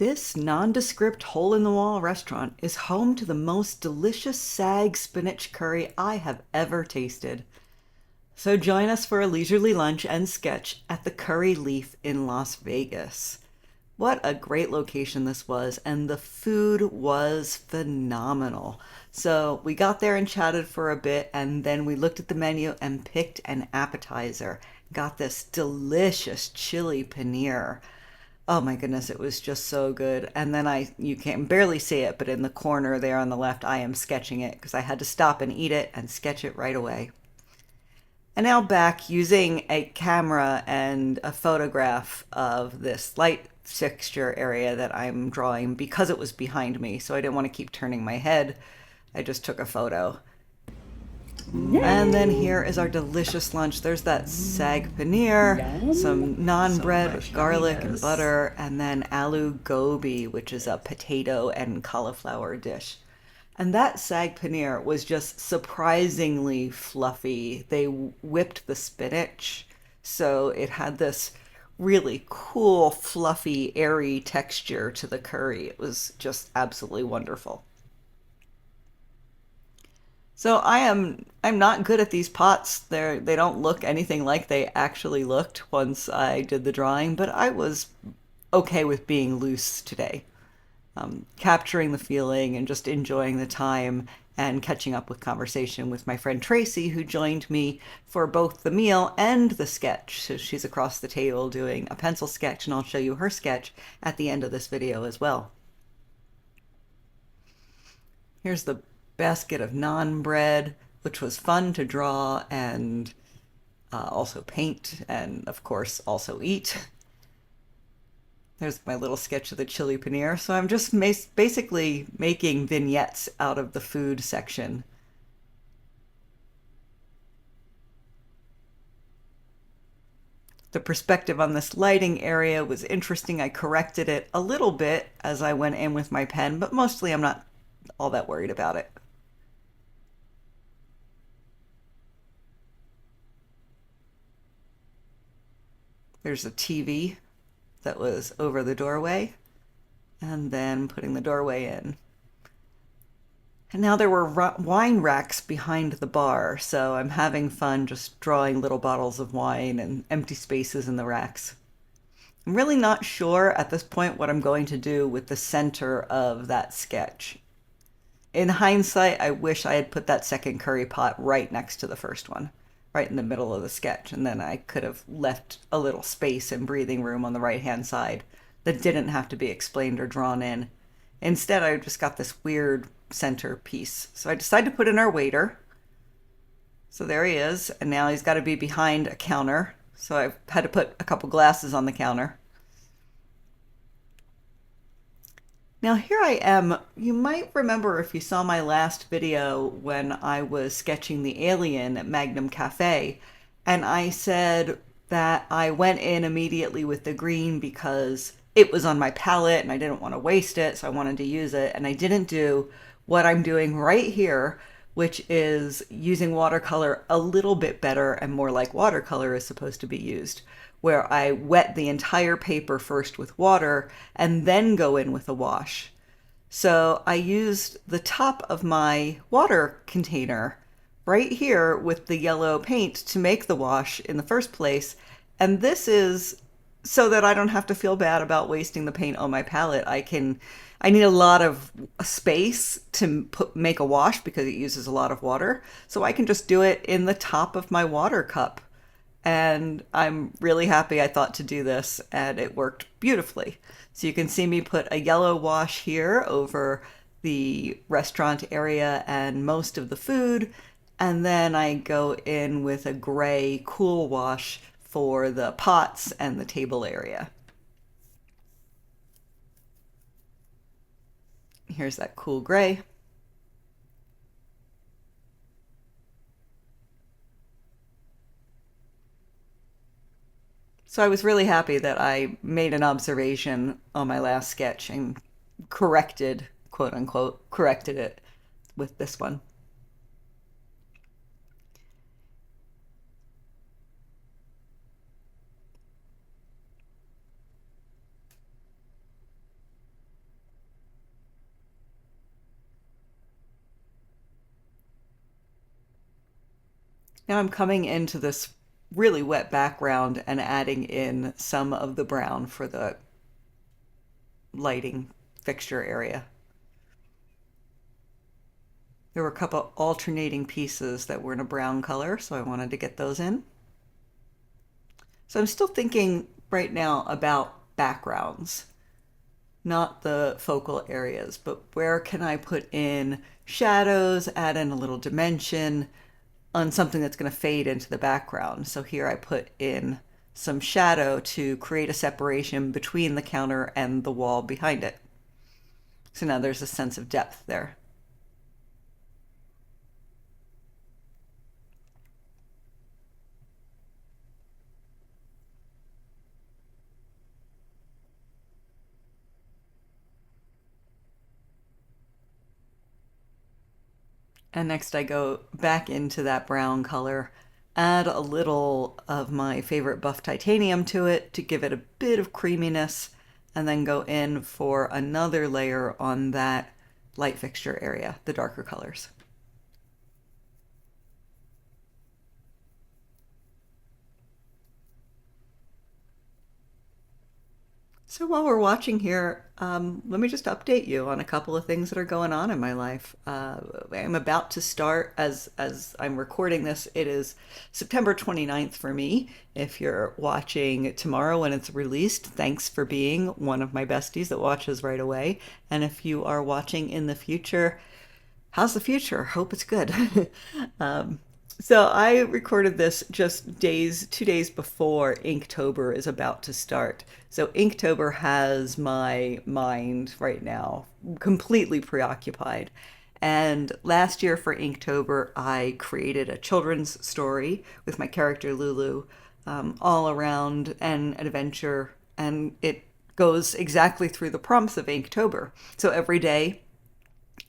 This nondescript hole-in-the-wall restaurant is home to the most delicious sag spinach curry I have ever tasted. So join us for a leisurely lunch and sketch at the Curry Leaf in Las Vegas. What a great location this was, and the food was phenomenal. So we got there and chatted for a bit, and then we looked at the menu and picked an appetizer. Got this delicious chili paneer. Oh my goodness, it was just so good. And then you can barely see it, but in the corner there on the left, I am sketching it because I had to stop and eat it and sketch it right away. And now back using a camera and a photograph of this light fixture area that I'm drawing because it was behind me. So I didn't want to keep turning my head. I just took a photo. And then here is our delicious lunch. There's that sag paneer, some naan bread with garlic and butter, and then aloo gobi, which is a potato and cauliflower dish. And that sag paneer was just surprisingly fluffy. They whipped the spinach, so it had this really cool, fluffy, airy texture to the curry. It was just absolutely wonderful. So I'm not good at these pots. They don't look anything like they actually looked once I did the drawing, but I was okay with being loose today. Capturing the feeling and just enjoying the time and catching up with conversation with my friend Tracy, who joined me for both the meal and the sketch. So she's across the table doing a pencil sketch, and I'll show you her sketch at the end of this video as well. Here's the basket of naan bread, which was fun to draw and also paint and, of course, also eat. There's my little sketch of the chili paneer. So I'm just basically making vignettes out of the food section. The perspective on this lighting area was interesting. I corrected it a little bit as I went in with my pen, but mostly I'm not all that worried about it. There's a TV that was over the doorway, and then putting the doorway in. And now there were wine racks behind the bar, so I'm having fun just drawing little bottles of wine and empty spaces in the racks. I'm really not sure at this point what I'm going to do with the center of that sketch. In hindsight, I wish I had put that second curry pot right next to the first one, right in the middle of the sketch, and then I could have left a little space and breathing room on the right-hand side that didn't have to be explained or drawn in. Instead, I just got this weird center piece. So I decided to put in our waiter. So there he is, and now he's got to be behind a counter. So I've had to put a couple glasses on the counter. Now here I am. You might remember if you saw my last video when I was sketching the alien at Magnum Cafe, and I said that I went in immediately with the green because it was on my palette and I didn't want to waste it, so I wanted to use it, and I didn't do what I'm doing right here, which is using watercolor a little bit better and more like watercolor is supposed to be used, where I wet the entire paper first with water and then go in with a wash. So I used the top of my water container right here with the yellow paint to make the wash in the first place. And this is so that I don't have to feel bad about wasting the paint on my palette. I need a lot of space to make a wash because it uses a lot of water. So I can just do it in the top of my water cup. And I'm really happy I thought to do this, and it worked beautifully. So you can see me put a yellow wash here over the restaurant area and most of the food, and then I go in with a gray cool wash for the pots and the table area. Here's that cool gray. So I was really happy that I made an observation on my last sketch and corrected, quote unquote, corrected it with this one. Now I'm coming into this really wet background and adding in some of the brown for the lighting fixture area. There were a couple alternating pieces that were in a brown color, so I wanted to get those in. So I'm still thinking right now about backgrounds, not the focal areas, but where can I put in shadows, add in a little dimension on something that's going to fade into the background. So here I put in some shadow to create a separation between the counter and the wall behind it. So now there's a sense of depth there. And next I go back into that brown color, add a little of my favorite buff titanium to it to give it a bit of creaminess, and then go in for another layer on that light fixture area, the darker colors. So while we're watching here, let me just update you on a couple of things that are going on in my life. I'm about to start, as I'm recording this, it is September 29th for me. If you're watching tomorrow when it's released, thanks for being one of my besties that watches right away. And if you are watching in the future, how's the future? Hope it's good. um, so I recorded this just 2 days before Inktober is about to start. So Inktober has my mind right now completely preoccupied. And last year for Inktober, I created a children's story with my character Lulu, all around an adventure, and it goes exactly through the prompts of Inktober. So every day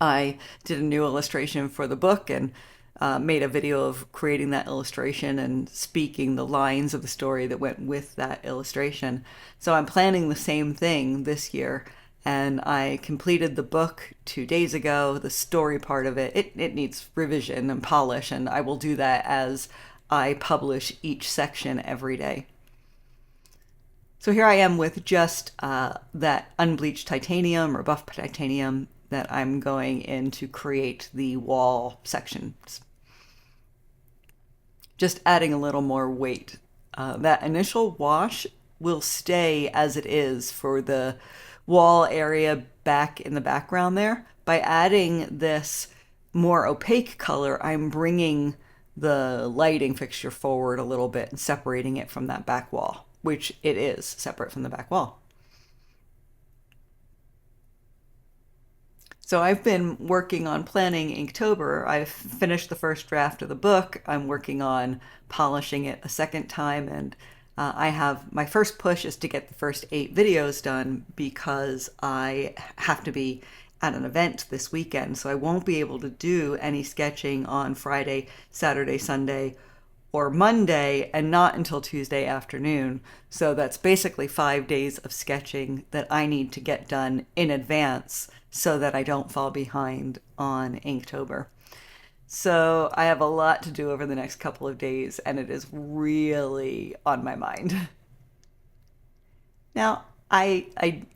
I did a new illustration for the book and made a video of creating that illustration and speaking the lines of the story that went with that illustration. So I'm planning the same thing this year, and I completed the book 2 days ago. The story part of it needs revision and polish, and I will do that as I publish each section every day. So here I am with just that unbleached titanium or buff titanium that I'm going in to create the wall sections. Just adding a little more weight. That initial wash will stay as it is for the wall area back in the background there. By adding this more opaque color, I'm bringing the lighting fixture forward a little bit and separating it from that back wall, which it is separate from the back wall. So I've been working on planning Inktober. I've finished the first draft of the book. I'm working on polishing it a second time, and I have my first push is to get the first 8 videos done because I have to be at an event this weekend, so I won't be able to do any sketching on Friday, Saturday, Sunday, or Monday, and not until Tuesday afternoon. So that's basically 5 days of sketching that I need to get done in advance so that I don't fall behind on Inktober. So I have a lot to do over the next couple of days, and it is really on my mind. Now, I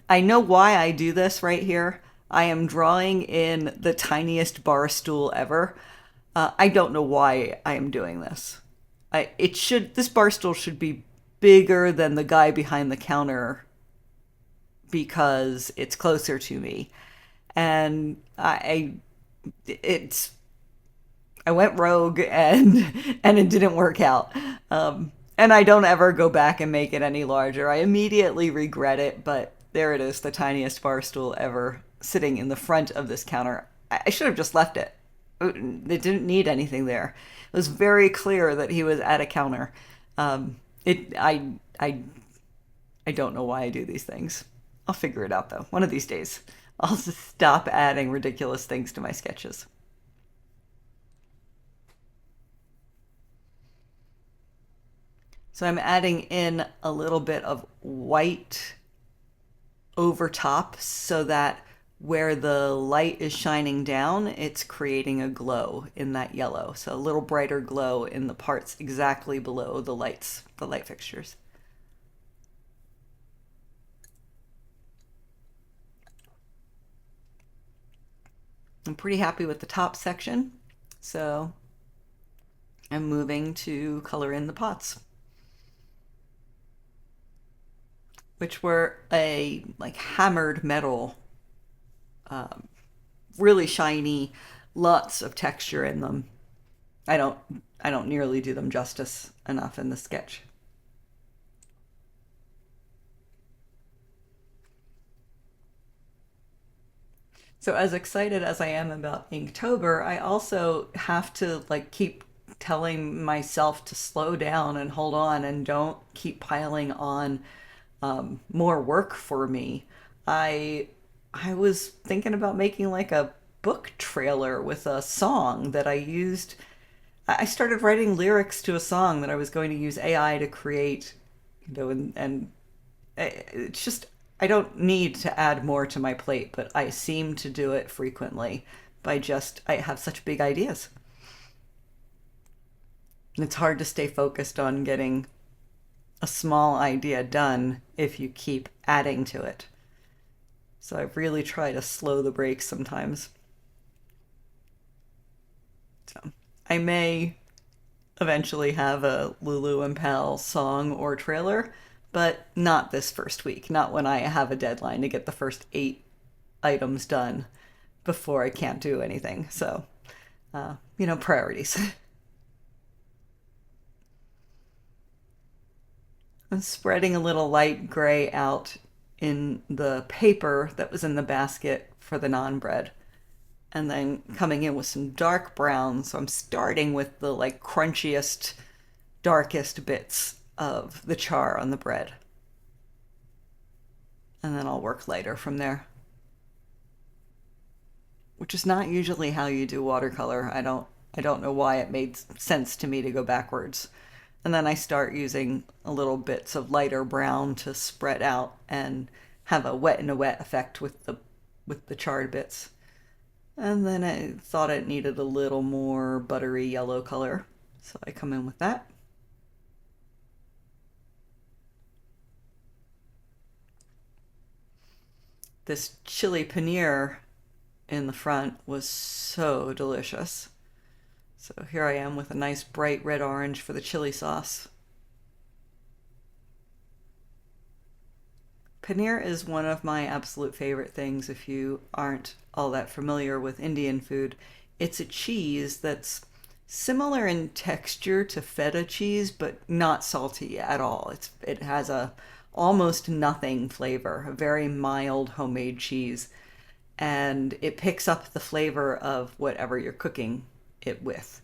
know why I do this right here. I am drawing in the tiniest bar stool ever. I don't know why I am doing this. This bar stool should be bigger than the guy behind the counter because it's closer to me. And I went rogue and it didn't work out. And I don't ever go back and make it any larger. I immediately regret it, but there it is, the tiniest bar stool ever sitting in the front of this counter. I should have just left it. It didn't need anything there. It was very clear that he was at a counter. I don't know why I do these things. I'll figure it out though. One of these days, I'll just stop adding ridiculous things to my sketches. So I'm adding in a little bit of white over top so that where the light is shining down, it's creating a glow in that yellow. So a little brighter glow in the parts exactly below the light fixtures. I'm pretty happy with the top section, so I'm moving to color in the pots, which were a like hammered metal, um, really shiny, lots of texture in them. I don't I don't nearly do them justice enough in the sketch. So as excited as I am about Inktober, I also have to like keep telling myself to slow down and hold on and don't keep piling on more work for me. I I was thinking about making like a book trailer with a song that I used. I started writing lyrics to a song that I was going to use AI to create, and it's just I don't need to add more to my plate, but I seem to do it frequently by just I have such big ideas. And it's hard to stay focused on getting a small idea done if you keep adding to it. So I really try to slow the brakes sometimes. So I may eventually have a Lulu and Pal song or trailer, but not this first week, not when I have a deadline to get the first 8 items done before I can't do anything. So, priorities. I'm spreading a little light gray out in the paper that was in the basket for the naan bread, and then coming in with some dark brown. So I'm starting with the like crunchiest, darkest bits of the char on the bread. And then I'll work lighter from there. Which is not usually how you do watercolor. I don't know why it made sense to me to go backwards. And then I start using a little bits of lighter brown to spread out and have a wet in a wet effect with the charred bits. And then I thought it needed a little more buttery yellow color, so I come in with that. This chili paneer in the front was so delicious. So here I am with a nice bright red orange for the chili sauce. Paneer is one of my absolute favorite things if you aren't all that familiar with Indian food. It's a cheese that's similar in texture to feta cheese, but not salty at all. It has a almost nothing flavor, a very mild homemade cheese, and it picks up the flavor of whatever you're cooking it with.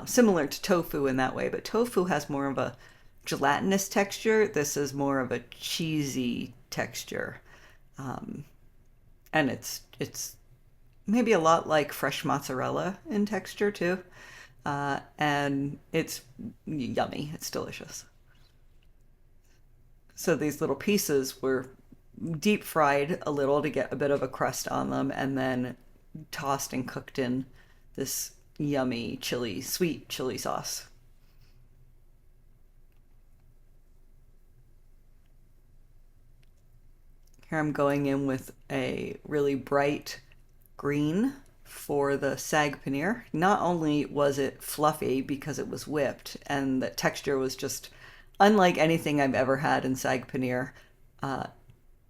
Similar to tofu in that way, but tofu has more of a gelatinous texture. This is more of a cheesy texture, um, and it's maybe a lot like fresh mozzarella in texture too. And it's yummy. It's delicious. So these little pieces were deep fried a little to get a bit of a crust on them, and then tossed and cooked in this yummy sweet chili sauce. Here I'm going in with a really bright green for the sag paneer. Not only was it fluffy because it was whipped and the texture was just unlike anything I've ever had in sag paneer, uh,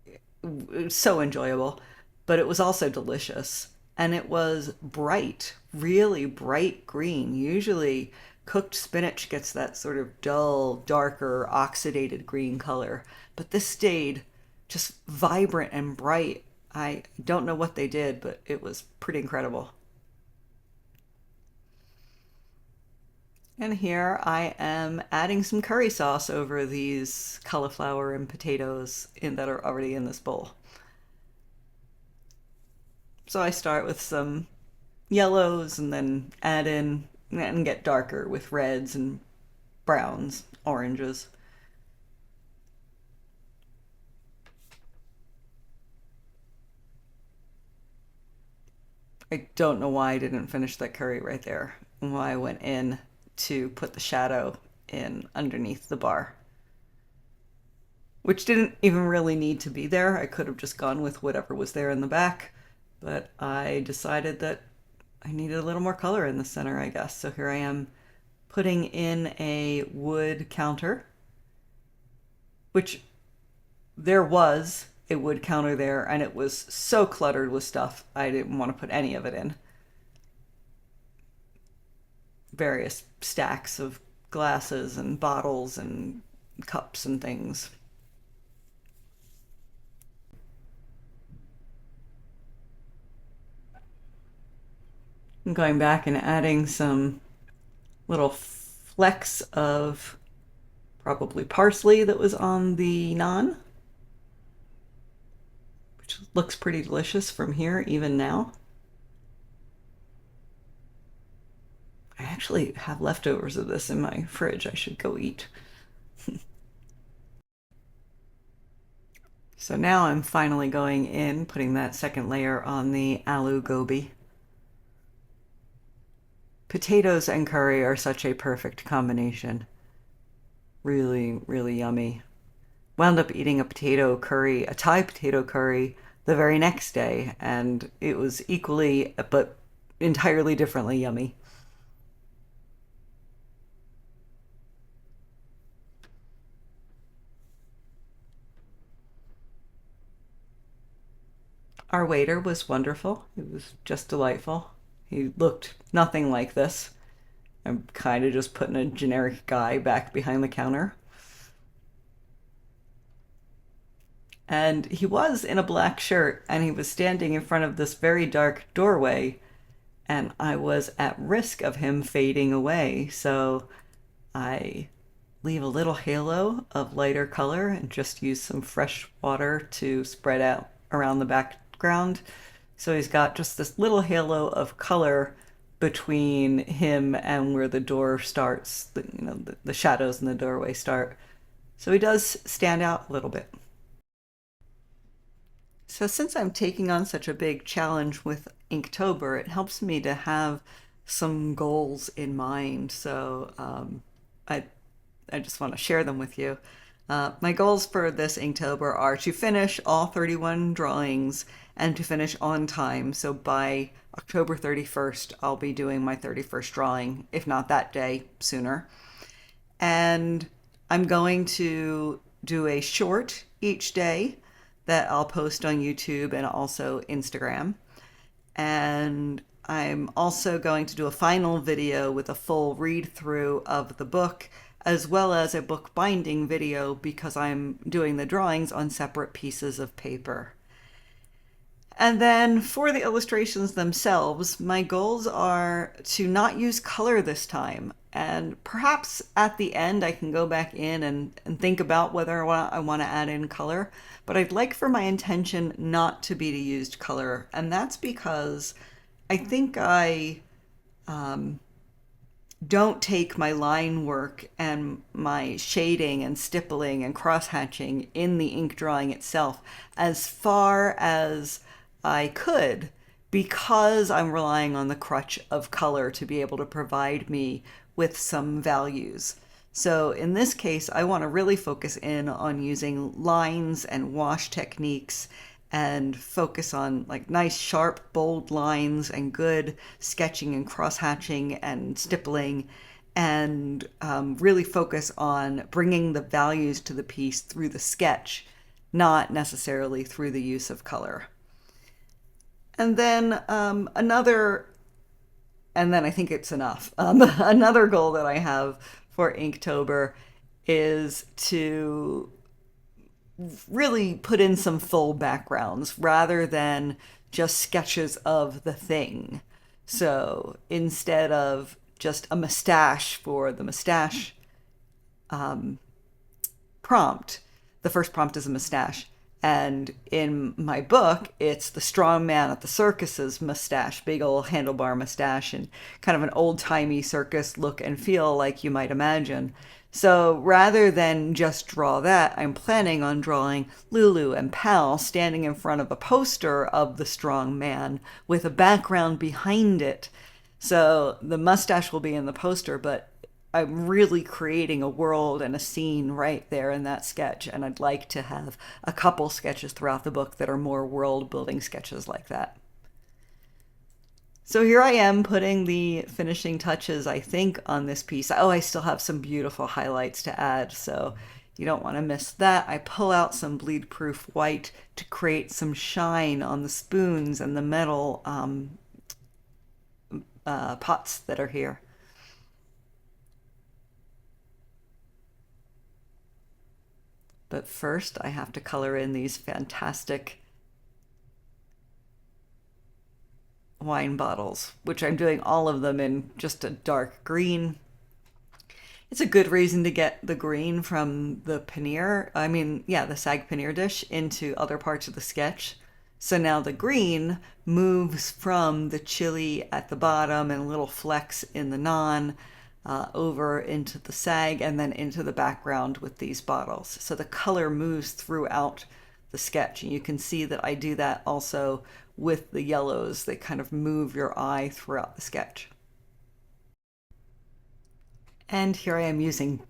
it was so enjoyable, but it was also delicious. And it was bright, really bright green. Usually, cooked spinach gets that sort of dull, darker, oxidated green color, but this stayed just vibrant and bright. I don't know what they did, but it was pretty incredible. And here I am adding some curry sauce over these cauliflower and potatoes that are already in this bowl. So I start with some yellows and then add in and get darker with reds and browns, oranges. I don't know why I didn't finish that curry right there, and why I went in to put the shadow in underneath the bar, which didn't even really need to be there. I could have just gone with whatever was there in the back, but I decided that I needed a little more color in the center, I guess. So here I am putting in a wood counter, which there was a wood counter there, and it was so cluttered with stuff I didn't want to put any of it in. Various stacks of glasses and bottles and cups and things. I'm going back and adding some little flecks of probably parsley that was on the naan, which looks pretty delicious from here even now. I actually have leftovers of this in my fridge. I should go eat. So now I'm finally going in, putting that second layer on the aloo gobi. Potatoes and curry are such a perfect combination. Really, really yummy. Wound up eating a potato curry, a Thai potato curry, the very next day, and it was equally, but entirely differently yummy. Our waiter was wonderful. It was just delightful. He looked nothing like this. I'm kind of just putting a generic guy back behind the counter. And he was in a black shirt, and he was standing in front of this very dark doorway, and I was at risk of him fading away. So I leave a little halo of lighter color and just use some fresh water to spread out around the background. So he's got just this little halo of color between him and where the door starts, the shadows in the doorway start. So he does stand out a little bit. So since I'm taking on such a big challenge with Inktober, it helps me to have some goals in mind. So I just want to share them with you. My goals for this Inktober are to finish all 31 drawings and to finish on time. So by October 31st, I'll be doing my 31st drawing, if not that day, sooner. And I'm going to do a short each day that I'll post on YouTube and also Instagram. And I'm also going to do a final video with a full read through of the book, as well as a book binding video, because I'm doing the drawings on separate pieces of paper. And then for the illustrations themselves, my goals are to not use color this time. And perhaps at the end, I can go back in and think about whether I want to add in color. But I'd like for my intention not to be to use color. And that's because I think I don't take my line work and my shading and stippling and cross-hatching in the ink drawing itself as far as I could, because I'm relying on the crutch of color to be able to provide me with some values. So in this case, I want to really focus in on using lines and wash techniques and focus on like nice, sharp, bold lines and good sketching and cross-hatching and stippling, and really focus on bringing the values to the piece through the sketch, not necessarily through the use of color. And then I think it's enough. Another goal that I have for Inktober is to really put in some full backgrounds rather than just sketches of the thing. So instead of just a mustache for the mustache prompt, the first prompt is a mustache, And in my book, it's the strong man at the circus's mustache, big old handlebar mustache, and kind of an old-timey circus look and feel like you might imagine. So rather than just draw that, I'm planning on drawing Lulu and Pal standing in front of a poster of the strong man with a background behind it. So the mustache will be in the poster, but I'm really creating a world and a scene right there in that sketch. And I'd like to have a couple sketches throughout the book that are more world building sketches like that. So here I am putting the finishing touches, I think, on this piece. Oh, I still have some beautiful highlights to add, so you don't want to miss that. I pull out some Bleedproof white to create some shine on the spoons and the metal pots that are here. But first, I have to color in these fantastic wine bottles, which I'm doing all of them in just a dark green. It's a good reason to get the green from the paneer, the sag paneer dish into other parts of the sketch. So now the green moves from the chili at the bottom and little flecks in the naan over into the sag and then into the background with these bottles. So the color moves throughout the sketch. And you can see that I do that also with the yellows. They kind of move your eye throughout the sketch. And here I am using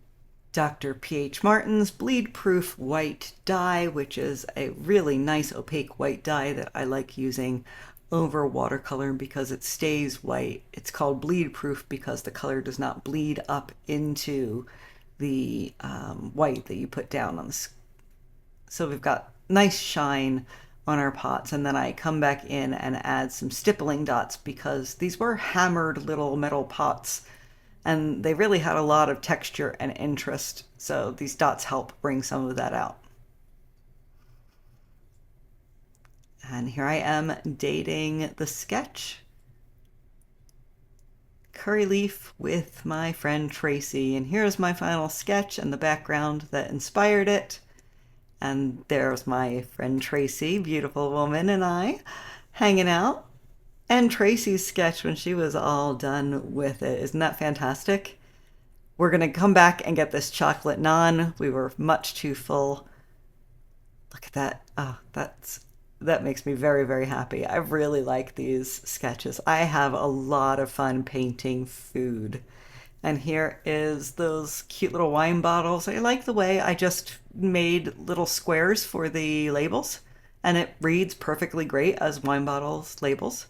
Dr. P.H. Martin's Bleedproof white dye, which is a really nice opaque white dye that I like using over watercolor because it stays white. It's called Bleedproof because the color does not bleed up into the white that you put down on the. So we've got nice shine on our pots, and then I come back in and add some stippling dots because these were hammered little metal pots and they really had a lot of texture and interest, so these dots help bring some of that out. And here I am dating the sketch curry leaf with my friend Tracy, and here's my final sketch and the background that inspired it. And there's my friend Tracy, beautiful woman, and I hanging out. And Tracy's sketch when she was all done with it. Isn't that fantastic? We're going to come back and get this chocolate naan. We were much too full. Look at that. Oh, that makes me very, very happy. I really like these sketches. I have a lot of fun painting food. And here is those cute little wine bottles. I like the way I just made little squares for the labels, and it reads perfectly great as wine bottles labels.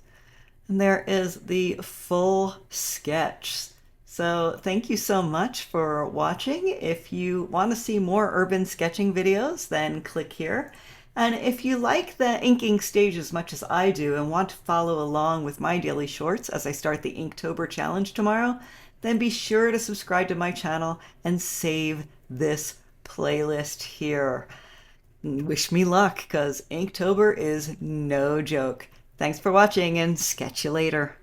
And there is the full sketch. So thank you so much for watching. If you want to see more urban sketching videos, then click here. And if you like the inking stage as much as I do and want to follow along with my daily shorts as I start the Inktober challenge tomorrow, then be sure to subscribe to my channel and save this playlist here. Wish me luck, because Inktober is no joke. Thanks for watching, and sketch you later.